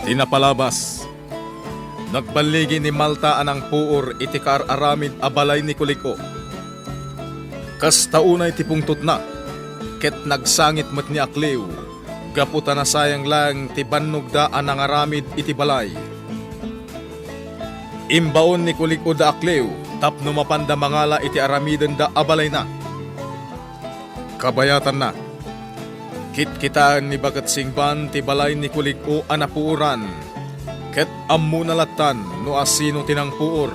Tinapalabas. Nagbaligi ni Malta anang puor iti aramid abalay ni Kuliko. Kas taunay tipungtot na, ket nagsangit met ni Akliw, gaputa na sayang lang ti bannog da anang aramid iti balay. Imbaon ni Kuliko da Akliw, tapno mapanda mangala iti aramiden da abalay na. Kabayatan na. Kitkitaan ni Bagat Singban ti balay ni Kuliko anapuuran, ket ammo nalatan no asino tinang puor.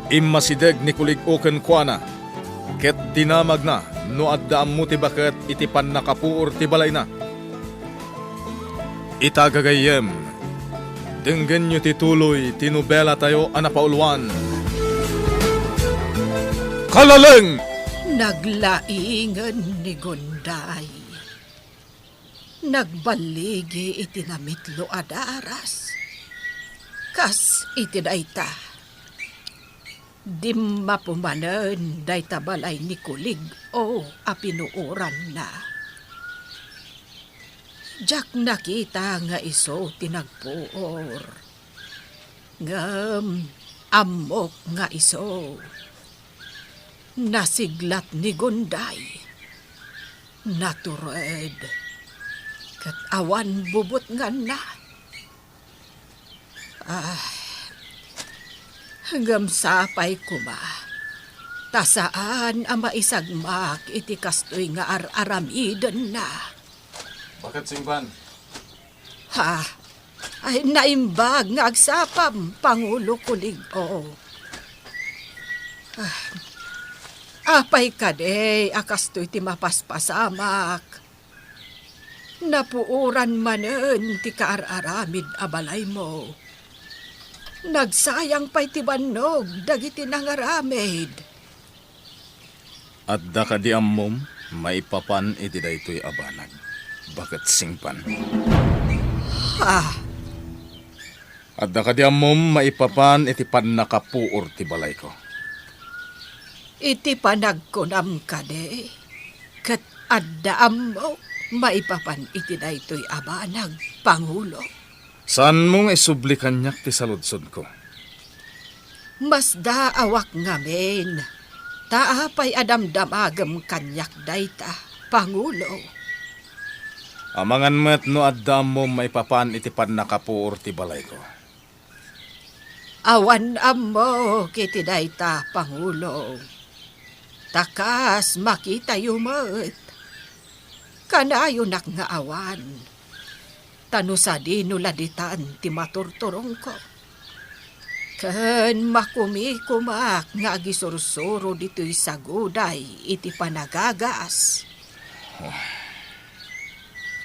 Immasideg ni Kuliko ken kuana, ket dinamag na no adda ammo ti baket iti pannakapuor ti balay na. Itagagayem, denggen nyo ti tuloy tinubela tayo anapauluan. Kalaleng! Naglaingan ni Gonday. Nagbaligi iti namitlo adaras. Kas iti dayta. Dimma pumanen dayta balay ni Kulig o apinuuran na. Jak nakita nga iso tinagpuor. Ngam amok nga iso. Nasiglat ni Gonday. Natured. Kat awan bubot nga na. Hanggang sapay kuma. Tasaan ang maisagmak iti kastoy nga aramidan na. Bakit Singban? Ay naimbag nga agsapam, Pangulo Kulig o. Apay kaday, akastoy ti mapaspasamak. Napuuran manen ti kaararamid abalay mo. Nagsayang pa'y ti bannog, dagiti nangaramid. At da ka di ammom, maipapan iti daytoy abanag. Bakit Singban? At da ka di ammom, maipapan iti pannakapuor ti balay ko. Iti panagkunam ka de, kat addaam mo, maipapan iti daytoy abanag, Pangulo. Saan mong isubli kanyak ti saludsod ko? Mas daawak ngamin, taapay adamdamagam kanyak dayta, Pangulo. Amangan met no addam mo maipapan iti pannakapuor ti balay ko. Awan ammo kiti dayta, Pangulo. Takas makita yumet. Kanayo nak nga awan. Tano sa dinuladitan ti maturturong ko. Ken makumikumak nga agisursuro dito'y saguday iti panagagas.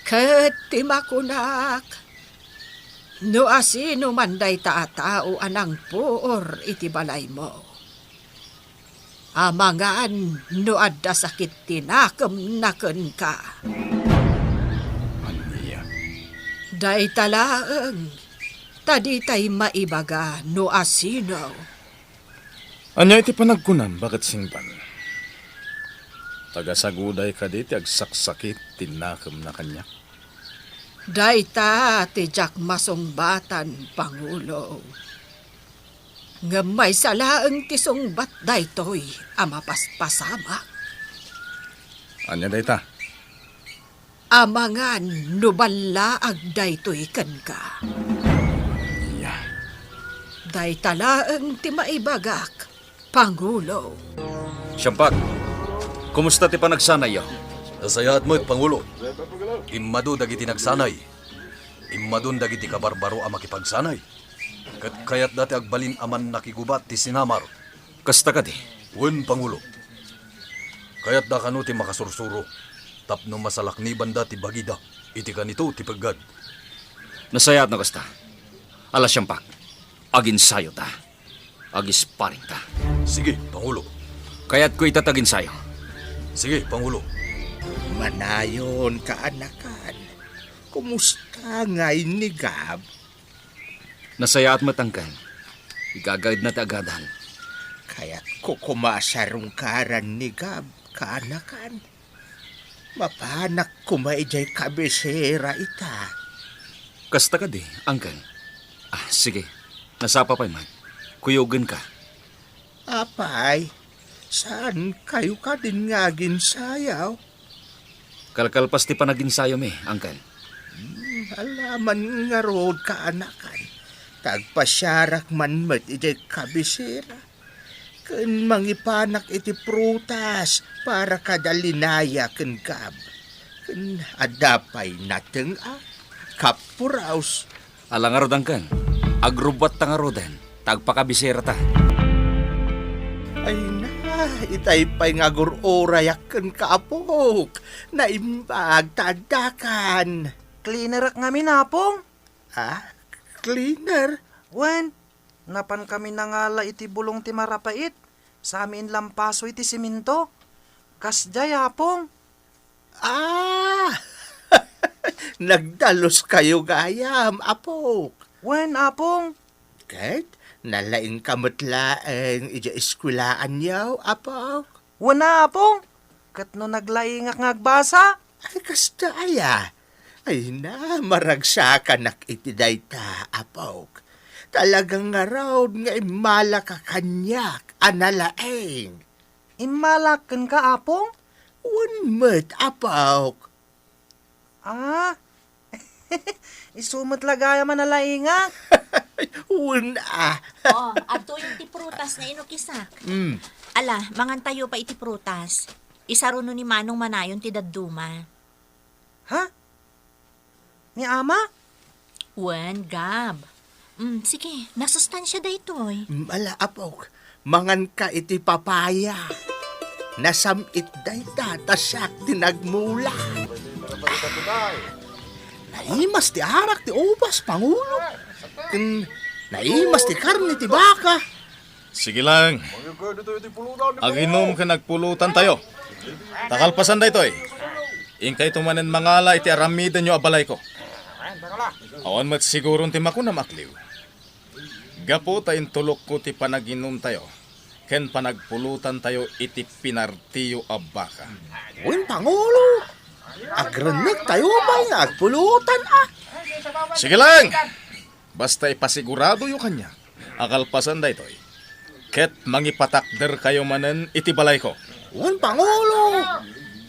Ket ti makunak. No asino manday taatao anang puor iti balay mo. Amangan no adda sakit tinakam naken ka. Aniya. Day talaeng, taditay maibaga no asino. Anya iti panagkunan, bakit Singban? Tagasaguday ka di ti agsaksakit tinakam na kanya. Dayta ti jak masungbatan, Pangulo. Ngamay salaeng ti sungbat daytoy amapaspasamak. Anya dayta? Amangan no balaag daytoy ken ka. Iya. Dayta laeng ti maibagak, Pangulo. Siyampak, kumusta ti panagsanay? Nasayaat mo, Pangulo. Immado dagiti nagsanay. Immadon dagiti kabarbaro ang makipagsanay. Kayat dati agbalin aman nakigubat ti sinamar. Kasta ka di? Wen, Pangulo. Kayat da kanu ti makasursuro. Tapno masalakniban dati bagida. Iti kanito ti paggad. Nasayat na kasta. Ala Siyampak, aginsayo ta. Agisparing ta. Sige, Pangulo. Kaya't ko itatagin sayo. Sige, Pangulo. Manayon kaanakan. Kumusta ngay ni Gab? Nasaya at matangkan. Igagad na tagadan. Kaya't kukumasarong karan ni Gab kaanakan. Mapanak kumaijay kabisera ita. Kasta ka di, Uncle. Sige. Nasapa pa'y man. Kuyogin ka. Apay, saan kayo ka din nga ginsayaw? Kalkalpas ti panaginsayo mi, Uncle. Alaman nga rood ka anakan. Tagpasyarak man met iti kabisira. Kun mangipanak iti prutas para kadalinaya ken kab. Kun adapay nateng kapuraus. Alangarod, Uncle. Agrubat tangarodan. Tagpakabisera ta. Ay na, itay pa'y nga gururayak ken kaapok. Naimbag tadakan. Cleaner ak ngamin apong. Cleaner? Wen, napan kami nangala iti bulong ti marapait. Sa amin lampaso iti siminto. Kasjay apong. Nagdalos kayo gayam, apok. Wen apong. Ket, nalaing kamutlaeng ija eskwelaan yaw, apok. Wen na apong. Kat no naglaingak ngagbasa. Ay, kasta aya. Ay na, maragsakan nak iti dayta, apok. Talagang nga raw nga imala ka kanyak, analaeng. Imalaken ka apong. Unmet, apok. Isumot lagaya man nalaingak. Una. Adto yung ti prutas na inukisak. Ala, mangantayo pa iti prutas. Isaruno ni Manong Manayon ti dadduma. Ha? Ni ama? Wen, Gab. Sige, nasustansya da itoy. Mala, apok. Mangan ka iti papaya. Nasamit dayta, tasyak tinagmula. Naimas ti arak ti ubas, Pangulo. Naimas ti karne ti baka. Sige lang. Aginom ka nagpulutan tayo. Takalpasan da ito eh. Ingkay tumanen mangala iti aramidan nyo abalay ko. Awan mat siguro ti makuna makliw. Gapo tayin tulok ko ti panaginom tayo. Ken panagpulutan tayo iti pinartiyo a baka. Uy, Pangulo. Agranek tayo ba nagpulutan Sige lang. Basta ipasigurado yung kanya. Akalpasan da ito eh. Ket mangipatakder kayo manen iti balay ko. Uy, Pangulo.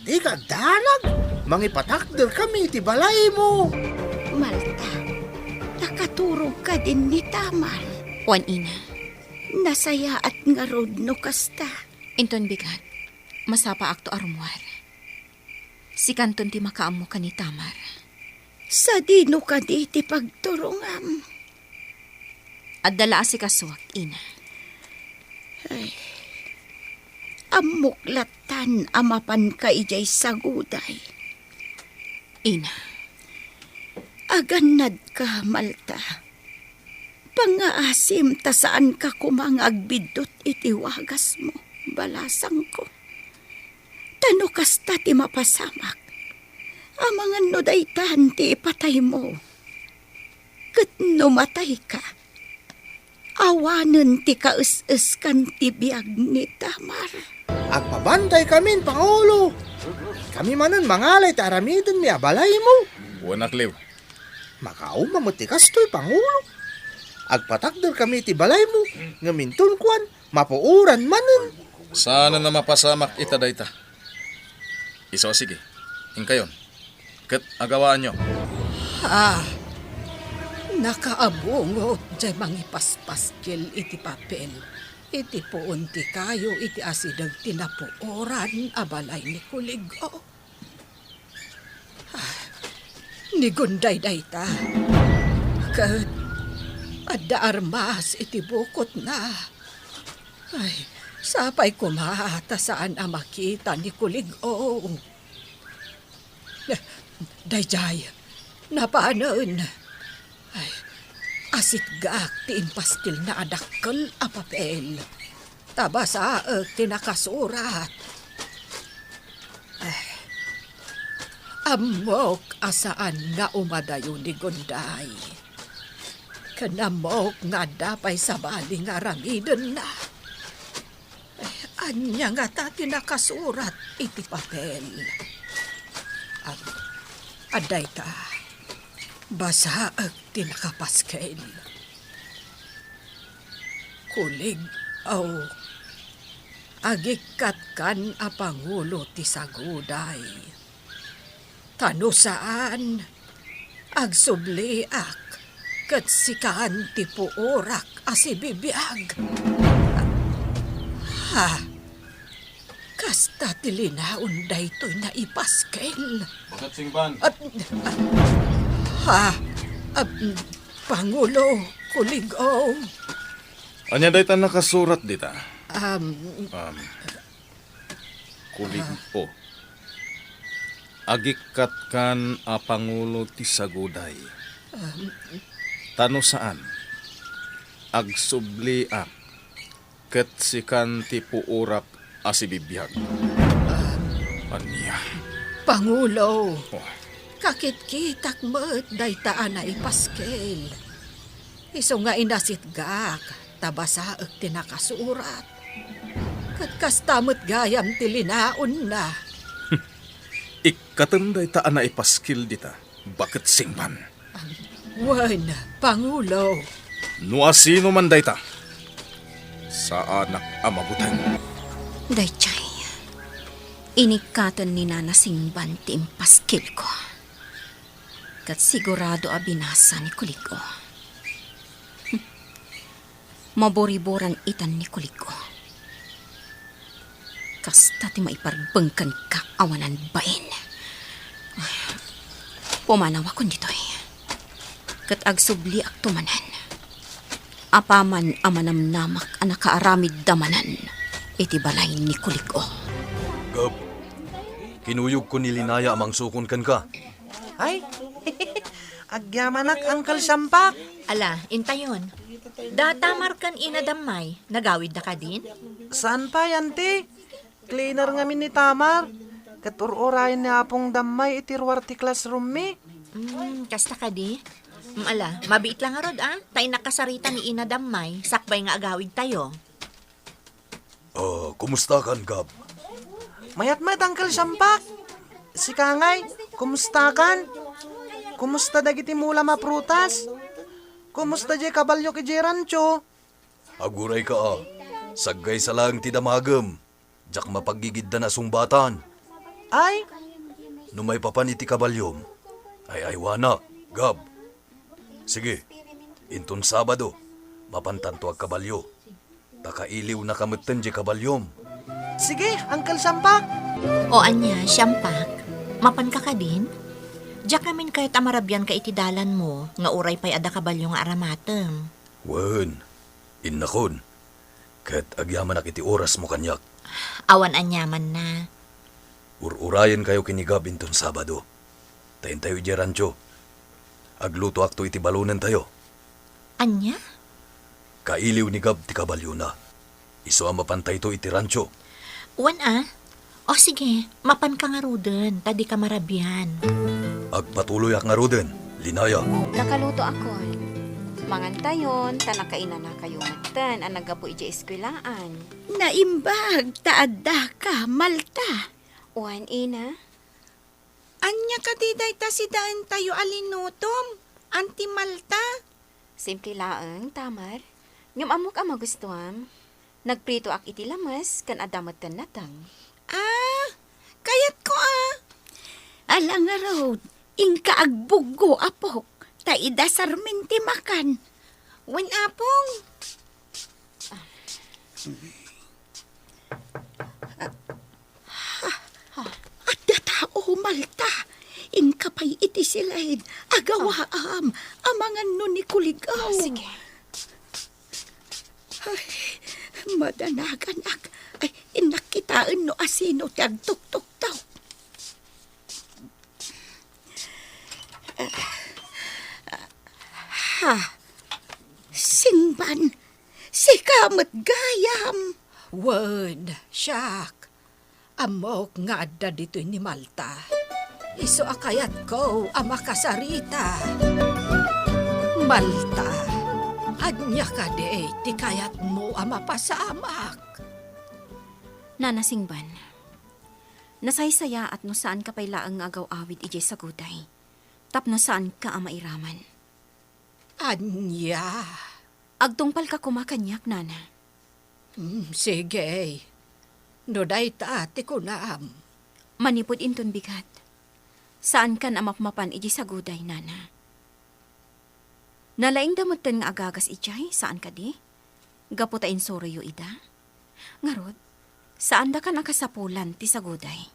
Di ka danag. Mangipatakder kami iti balay mo. Malta, nakaturog ka din ni Tamal. Wan ina. Nasaya at nga road no kasta. Inton bigat. Masapa akto armuar. Si kanton ti makaamo ka ni Tamar. Sa dino ka di ti pagturungam. At dala si kaswak, ina. Amuklatan amapan ka ijay saguday. Ina. Aganad ka, Malta. Pangaasim ta saan ka kumangagbidot iti wagas mo, balasang ko. Tano kasta ti mapasamak. Amangan no daytan ti ipatay mo. Kat numatay ka. Awanen ti kaus-us kan ti biag ni Tamar. Agpabantay kami, Pangulo. Kami manan mangalay taramidin mi abalay mo. Wanak liw. Makauma mo ti kastoy, Pangulo. Agpatakder kami ti balay mo. Ngaminton kuan, mapuuran manan. Sana na mapasamak ita dayta. Iso sige. Ingkayon. Ket agawaan nyo. Nakaabungot jay mangipaspas kel iti papel. Iti puon ti kayo iti asidag tinapuoran abalay ni Kuligo. Ni Gunday dayta. Ket adda armas iti bukot na. Ay, sapay kumata saan a makita ni Kuligo. Dayjay, napaanon. Ay, asit gaak ti impastil na adakkel a papel. Tabasaak ti nakasurat. Ay, amok asaan na umadayo ni Gunday. Kanamok nga dapay sa baling aramiden na. Ay, anya nga ta tinakasurat iti papel. Aday ta. Basa ag tinakapaskel. Kulig aw agikat kan a Pangulo ti Saguday. Tano saan agsubliak ket sikaan ti puorak asibibiyag. Ha, kasta ti linaon daytoy na ipaskel. Bakit singban? Pangulo, kuligaw. Anya day ta nakasurat dita? Kulig o. Agikat kan a Pangulo ti Saguday. Tano saan? Agsubliak ket sikan ti puurak asibibiyag. Anya? Pangulo, Oh. kakit-kitak mo't daytaan na ipaskel. Iso nga inasitgak, tabasa ag tinakasurat. Kat kastamot gayam tilinaon na. Ikatanday ta na ipaskil dita. Bakit singban? Wan, Pangulo. No asino man dayta. Sa anak amabutan. Daychay, inikatan ni Nana Singban ti impaskil ko. Kat sigurado a binasa ni Kuligo. Maboriboran itan ni Kuligo. Kasta ti maiparbengkan ka awanan bain. Pumanaw ako dito'y. Kat agsubli ak tumanan. Apaman amanamnamak ang nakaaramid damanan. Iti balay ni Kuligo. Gab, kinuyog ko ni Linaya amang sukon kan ka. Ay, agyamanak Uncle Sampak. Ala, intayon. Datamar kan inadamay, nagawid na ka din? Saan pa yan, te? Cleaner nga ni Tamar. Katururayan niya apong damay itirwar ti classroom mi. Kasta ka di? Ala, mabiit lang nga rod Tay nakasarita ni inadamay, sakbay nga agawid tayo. Kumusta kan, Gab? Mayat-mayat Uncle Sampak. Si Kangay, kumusta kan? Kumusta dagiti mula maprutas? Kumusta di kabalyo ki Jerancho? Aguray ka Saggay sa lang ti damagem. Jak mapagigid na sumbatan. Ay, Numay papan iti kabalyom. Ay aywana, Gab. Sige, inton Sabado, mapantanto ag kabalyo. Takailiw na kamutten di kabalyom. sige, Uncle Sampak. O anya, siyampak, mapan ka ka din? Diyak namin kahit amarabyan ka itidalan mo, nga uray pa'y ada kabalyo nga aramatem. Wen, innakon. Kat agyaman ak iti oras mo kanyak. Awan anyaman na. Ururayan kayo kinigab inton Sabado. Tayin tayo di rancho. Agluto akto iti balunan tayo. Anya? Kailiw ni Gab ti kabalyo na. Iso ang mapantay to iti rancho. Uwan O sige, mapan ka nga ruden, tadi ka marabyan. Agpatuloy ak nga roden, Linaya. Nakaluto ako. Mangantayon, tanakaina na kayo matan, ang nagapo iji eskwelaan. Naimbag, taadda ka, Malta. Uwan, ina. Anya ka di dayta si daan tayo alinutom, anti Malta. Simple laeng, Tamar. Ngam amok ang magustuhan. Nagprito ak iti lamas, kan adamat kan natang. Kayat ko Alang nga raw, ingka agbugo apok, taida sarminti makan. Wan apong. Adda tao, Malta. Ingka pa'y iti silaid, agawaam, amangan no ni Kuligaw. Sige. Ay, madanagan ak. Ay, inakitaan no asino ti agtuktok taw. Singban, si kamot gayam. Wan, siyak. Amok nga adda dito ni Malta. Iso akayat ko ang makasarita. Malta, adnya ka de, ti kayat mo ang mapasamak. Nana Singban, nasaysaya at no saan ka pay laang agaw awid ije sa guday. Tapno saan ka mairaman? Anya. Agtungpal ka kumakanyak, nana. Sige. No dayta ti kunam. Manipod inton bigat. Saan ka namapmapan iji sa guday, nana? Nalaing damutan nga agagas ijay, saan ka di? Gaputain soroyo ida? Ngarod, saan da ka nakasapulan ti sa guday?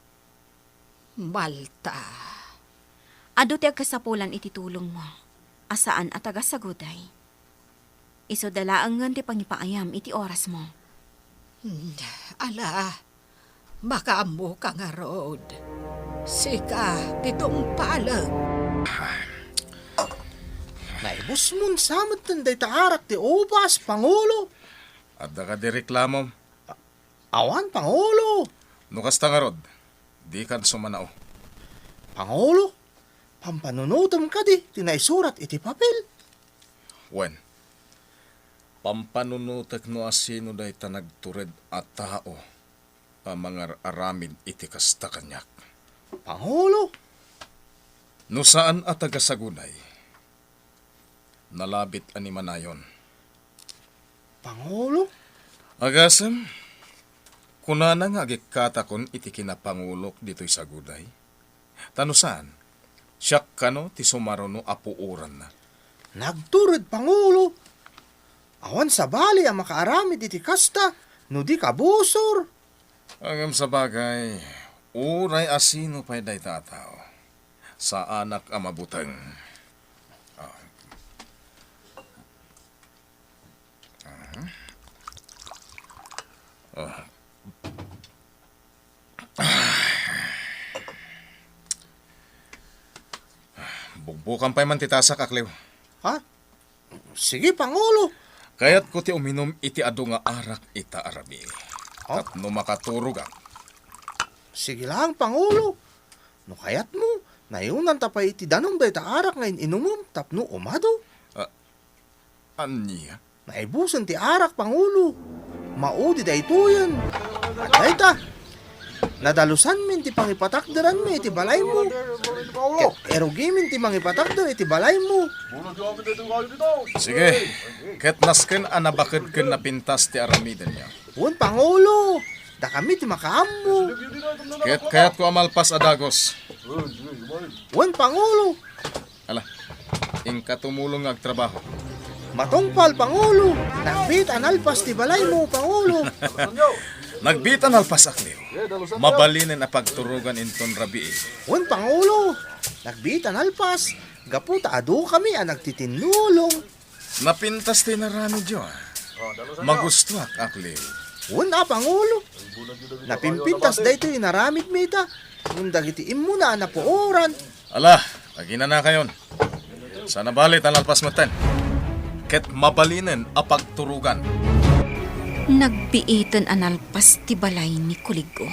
Malta. Ado ti agkasapulan iti tulong mo. Asaan at agasaguday? Iso dalaangan ti pangipaayam iti oras mo. Ala, makaamo ka nga rod. Sika, titong palag. Naibos mo samot tanday taarak ti ubas, Pangulo. At ka di reklamo. Awan, Pangulo. Nukas ta nga rod, di kan sumanao. Pangulo, pampanunutom ka di, tinaisurat iti papel. Wen, pampanunutek no asino day ta nagtured at tao, pamangar aramid iti kasta kanyak. Pangulo, No saan at agasagunay, nalabit ani manayon. Pangulo, Agasem, kunana nga agikatakon iti kinapangulok dito'y saguday. Tanusan, siyak kano ti sumarono apuuran na. nagtured, Pangulo. Awan sa bali ang makaaramid iti kasta, no di kabusor. Agam sa bagay, uray asino pa'y day tatao. Sa anak ang mabutang. Bugbukan pa'y mantitasak, Aklew. Ha? Sige, Pangulo. Kaya't ko ti uminom iti adu nga arak ita arabi. Oh? Tapno makaturog ak. Sige lang, Pangulo. No kayat mo, nayunan tapay iti danong day taarak ngayon inumom, tapno umado. Anya? Naibusan ti arak, Pangulo. Maudi da ito yan. At dayta, nadalusan min ti pangipatakdaran mi iti balay mo. Ket erugimin ti mangipatakder iti balay mo. Sige, ket nasken anabakid ken napintas ti aramiden niya. Un, Pangulo, da kami ti makaammo. Ket kayat ko amalpas adagos. Un, Pangulo, Ala, ingka tumulong agtrabaho. matungpal, Pangulo. Nagbit analpas ti balay mo, Pangulo. Nagbitan alpas Aklew. Mabalinin na pagturugan inton rabi. Un, Pangulo, nagbit analpas. Gaputa adu kami ang nagtitinulong. Napintas ti narami diyo. Magusto Aklew. Un, Pangulo. Napimpintas da ito inaramid mita. Nung dagiti imo na napuoran. Ala, agina na kayon. Sana balit ang alpas mo ten. Ket mabalinin a pagturugan. Nagbiitan analpas ti balay ni Kuligo.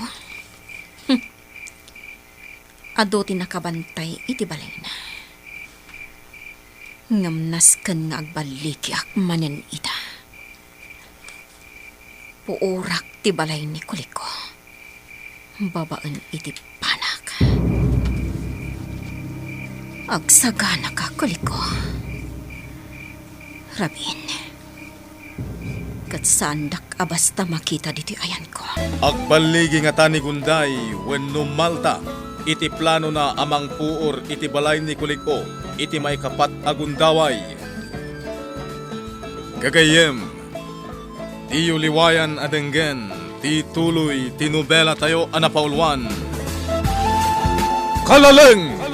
Ado ti nakabantay iti balay na. Ngamnas ken nga agbaliki ak manen ita. Puurak ti balay ni Kuligo. Babaan iti panak. Agsagana ka, Kuligo. Rabin. Kat sandak abasta makita diti ayan ko. Agbaligi nga tani gunday wenno Malta. Iti plano na amang puor iti balay ni Kuliko. Iti may kapat agundaway. Gagayem. Ti liwayan adenggen. Ti tuloy tinubela tayo anapaulwan. Kalaleng!